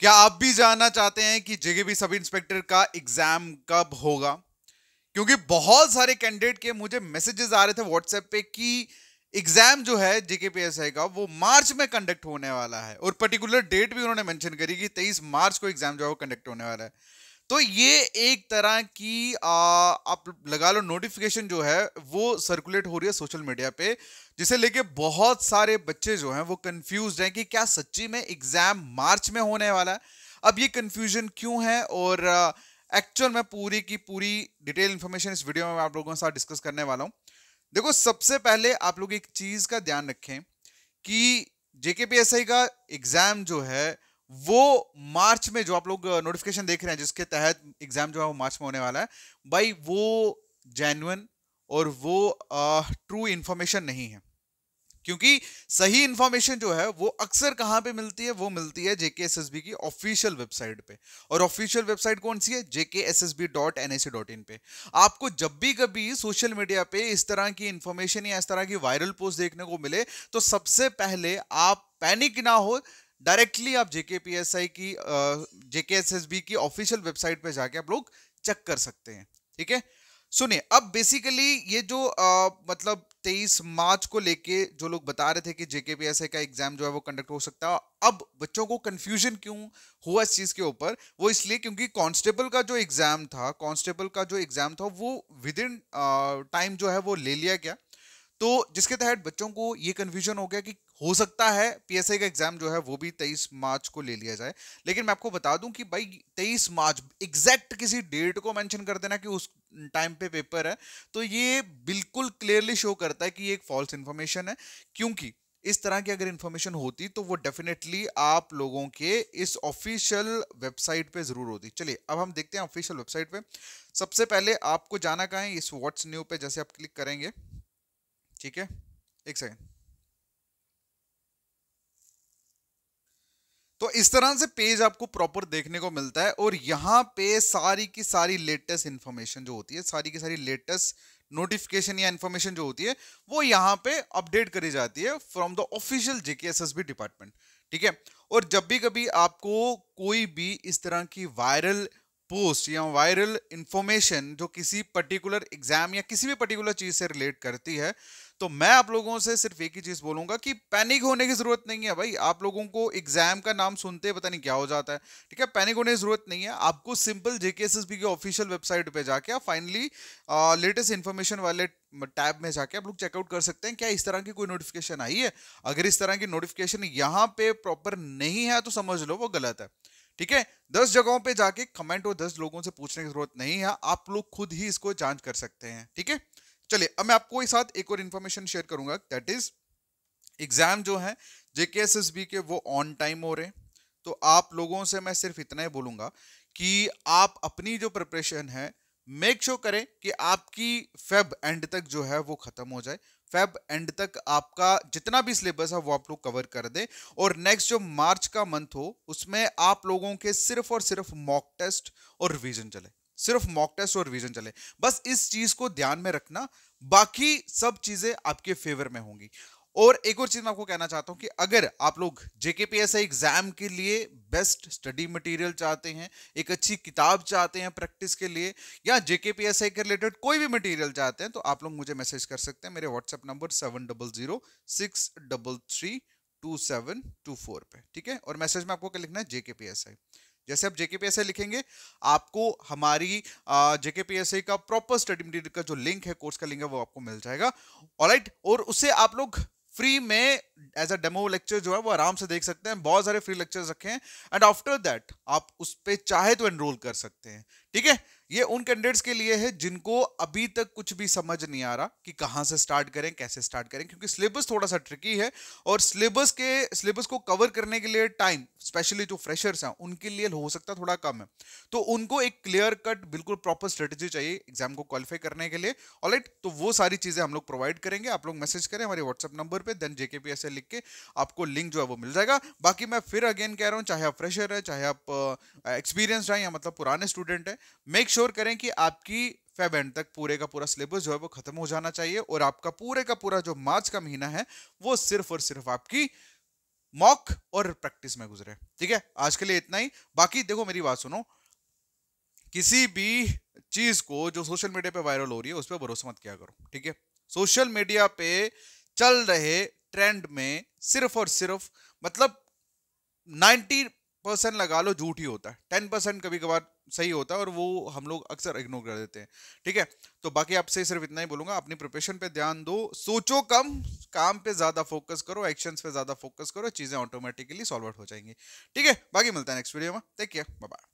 क्या आप भी जानना चाहते हैं कि जेकेपी सब इंस्पेक्टर का एग्जाम कब होगा? क्योंकि बहुत सारे कैंडिडेट के मुझे मैसेजेस आ रहे थे व्हाट्सएप पे कि एग्जाम जो है जेकेपीएसआई का वो मार्च में कंडक्ट होने वाला है, और पर्टिकुलर डेट भी उन्होंने मेंशन करी कि 23 मार्च को एग्जाम जो है वो कंडक्ट होने वाला है। तो ये एक तरह की आप लगा लो नोटिफिकेशन जो है वो सर्कुलेट हो रही है सोशल मीडिया पे, जिसे लेके बहुत सारे बच्चे जो हैं वो कंफ्यूज हैं कि क्या सच्ची में एग्जाम मार्च में होने वाला है। अब ये कंफ्यूजन क्यों है, और एक्चुअल में पूरी की पूरी डिटेल इंफॉर्मेशन इस वीडियो में मैं आप लोगों के साथ डिस्कस करने वाला हूं। देखो, सबसे पहले आप लोग एक चीज का ध्यान रखें कि जेकेपीएसआई का एग्जाम जो है वो मार्च में, जो आप लोग नोटिफिकेशन देख रहे हैं जिसके तहत एग्जाम जो है वो मार्च में होने वाला है, भाई वो जेन्युइन और वो ट्रू इंफॉर्मेशन नहीं है। क्योंकि सही इंफॉर्मेशन जो है वो अक्सर कहां पे मिलती है, वो मिलती है जेकेएसएसबी की ऑफिशियल वेबसाइट पे। और ऑफिशियल वेबसाइट कौन सी है? jkssb.nic.in पे। आपको जब भी कभी सोशल मीडिया पे इस तरह की इंफॉर्मेशन या इस तरह की वायरल पोस्ट देखने को मिले, तो सबसे पहले आप पैनिक ना हो, डायरेक्टली आप जेकेपीएसआई की जेकेएसएसबी की ऑफिशियल वेबसाइट पे जाके आप लोग चेक कर सकते हैं। ठीक है, सुनिए। अब बेसिकली ये जो मतलब 23 मार्च को लेके जो लोग बता रहे थे कि जेकेपीएसए का एग्जाम जो है वो कंडक्ट हो सकता है, अब बच्चों को कंफ्यूजन क्यों हुआ इस चीज के ऊपर? वो इसलिए क्योंकि कांस्टेबल का जो एग्जाम था वो विद इन टाइम जो है वो ले लिया गया। तो जिसके तहत बच्चों को ये कंफ्यूजन हो गया कि हो सकता है पीएसआई का एग्जाम जो है वो भी 23 मार्च को ले लिया जाए। लेकिन मैं आपको बता दूं कि भाई 23 मार्च एग्जैक्ट किसी डेट को मेंशन कर देना कि उस टाइम पे पेपर है, तो ये बिल्कुल क्लियरली शो करता है कि ये एक फॉल्स इंफॉर्मेशन है। क्योंकि इस तरह की अगर इंफॉर्मेशन होती तो वो डेफिनेटली आप लोगों के इस ऑफिशियल वेबसाइट पे जरूर होती। चलिए अब हम देखते हैं ऑफिशियल वेबसाइट पे। सबसे पहले आपको जाना कहाँ है? इस व्हाट्स न्यू पे जैसे आप क्लिक करेंगे, ठीक है, एक सेकंड। तो इस तरह से पेज आपको प्रॉपर देखने को मिलता है, और यहां पे सारी की सारी लेटेस्ट इंफॉर्मेशन जो होती है, सारी की सारी लेटेस्ट नोटिफिकेशन या इंफॉर्मेशन जो होती है वो यहां पे अपडेट करी जाती है from the official JKSSB department. ठीक है, और जब भी कभी आपको कोई भी इस तरह की वायरल पोस्ट या वायरल इंफॉर्मेशन जो किसी पर्टिकुलर एग्जाम या किसी भी पर्टिकुलर चीज से रिलेट करती है, तो मैं आप लोगों से सिर्फ एक ही चीज बोलूंगा कि पैनिक होने की जरूरत नहीं है। भाई आप लोगों को एग्जाम का नाम सुनते पता नहीं क्या हो जाता है। ठीक है, पैनिक होने की जरूरत नहीं है। आपको सिंपल जेकेएसएसबी की ऑफिशियल वेबसाइट पे जाके आप फाइनली लेटेस्ट इंफॉर्मेशन वाले टैब में जाके आप लोग चेकआउट कर सकते हैं क्या इस तरह की कोई नोटिफिकेशन आई है। अगर इस तरह की नोटिफिकेशन यहाँ पे प्रॉपर नहीं है तो समझ लो वो गलत है। ठीक है, 10 जगहों पे जाके कमेंट और 10 लोगों से पूछने की जरूरत नहीं है, आप लोग खुद ही इसको जांच कर सकते हैं। ठीक है, चलिए अब मैं आपको इस साथ एक और इन्फॉर्मेशन शेयर करूंगा, दैट इज एग्जाम जो है जेकेएसएसबी के वो ऑन टाइम हो रहे हैं। तो आप लोगों से मैं सिर्फ इतना ही बोलूंगा कि आप अपनी जो प्रिपरेशन है मेक श्योर करें कि आपकी फेब एंड तक जो है वो खत्म हो जाए। फेब एंड तक आपका जितना भी सिलेबस है वो आप लोग कवर कर दे, और नेक्स्ट जो मार्च का मंथ हो उसमें आप लोगों के सिर्फ और सिर्फ मॉक टेस्ट और रिवीजन चले। सिर्फ मॉक टेस्ट और रिवीजन चले, बस इस चीज को ध्यान में रखना। बाकी सब चीजें आपके फेवर में होंगी। और एक और चीज मैं आपको कहना चाहता हूं कि अगर आप लोग जेकेपीएसआई एग्जाम के लिए बेस्ट स्टडी मटेरियल चाहते हैं, एक अच्छी किताब चाहते हैं प्रैक्टिस के लिए, या जेकेपीएसआई के रिलेटेड कोई भी मटेरियल चाहते हैं, तो आप लोग मुझे मैसेज कर सकते हैं मेरे व्हाट्सएप नंबर 7006332724 पे। ठीक है, और मैसेज में आपको क्या लिखना है? जेकेपीएसआई। जैसे आप जेकेपीएसआई लिखेंगे आपको हमारी जेकेपीएसआई का प्रॉपर स्टडी मटेरियल का जो लिंक है, कोर्स का लिंक है, वो आपको मिल जाएगा। ऑलराइट, और उससे आप लोग फ्री में एज अ डेमो लेक्चर जो है वो आराम से देख सकते हैं। बहुत सारे फ्री लेक्चर्स रखे हैं, एंड आफ्टर दैट आप उस पे चाहे तो एनरोल कर सकते हैं। ठीक है, ये उन कैंडिडेट्स के लिए है जिनको अभी तक कुछ भी समझ नहीं आ रहा कि कहां से स्टार्ट करें, कैसे स्टार्ट करें, क्योंकि सिलेबस थोड़ा सा ट्रिकी है, और सिलेबस को कवर करने के लिए टाइम स्पेशली जो फ्रेशर्स हैं उनके लिए हो सकता है थोड़ा कम है। तो उनको एक क्लियर कट बिल्कुल प्रॉपर स्ट्रेटेजी चाहिए एग्जाम को क्वालिफाई करने के लिए। ऑलराइट, तो वो सारी चीजें हम लोग प्रोवाइड करेंगे। आप लोग मैसेज करें हमारे व्हाट्सएप नंबर पे, देन जेकेपीएसए लिख के आपको लिंक जो है वो मिल जाएगा। बाकी मैं फिर अगेन कह रहा हूं, चाहे आप फ्रेशर है, चाहे आप एक्सपीरियंस्ड हैं, या मतलब पुराने स्टूडेंट है, मेक श्योर करें कि आपकी फेब एंड तक पूरे का पूरा सिलेबस जो है वो खत्म हो जाना चाहिए, और आपका पूरे का पूरा जो मार्च का महीना है वो सिर्फ और सिर्फ आपकी मॉक और प्रैक्टिस में गुजरे। ठीक है, आज के लिए इतना ही। बाकी देखो मेरी बात सुनो, किसी भी चीज को जो सोशल मीडिया पे वायरल हो रही है उस पर भरोसा मत किया करो। ठीक है, सोशल मीडिया पे चल रहे ट्रेंड में सिर्फ और सिर्फ मतलब 90% लगा लो झूठ ही होता है, 10% कभी कभार सही होता है और वो हम लोग अक्सर इग्नोर कर देते हैं। ठीक है, तो बाकी आपसे सिर्फ इतना ही बोलूंगा, अपनी प्रिपरेशन पे ध्यान दो, सोचो कम, काम पे ज्यादा फोकस करो, एक्शंस पे ज्यादा फोकस करो, चीजें ऑटोमेटिकली सॉल्व आउट हो जाएंगी। ठीक है, बाकी मिलता है नेक्स्ट वीडियो में, टेक केयर, बाय बाय।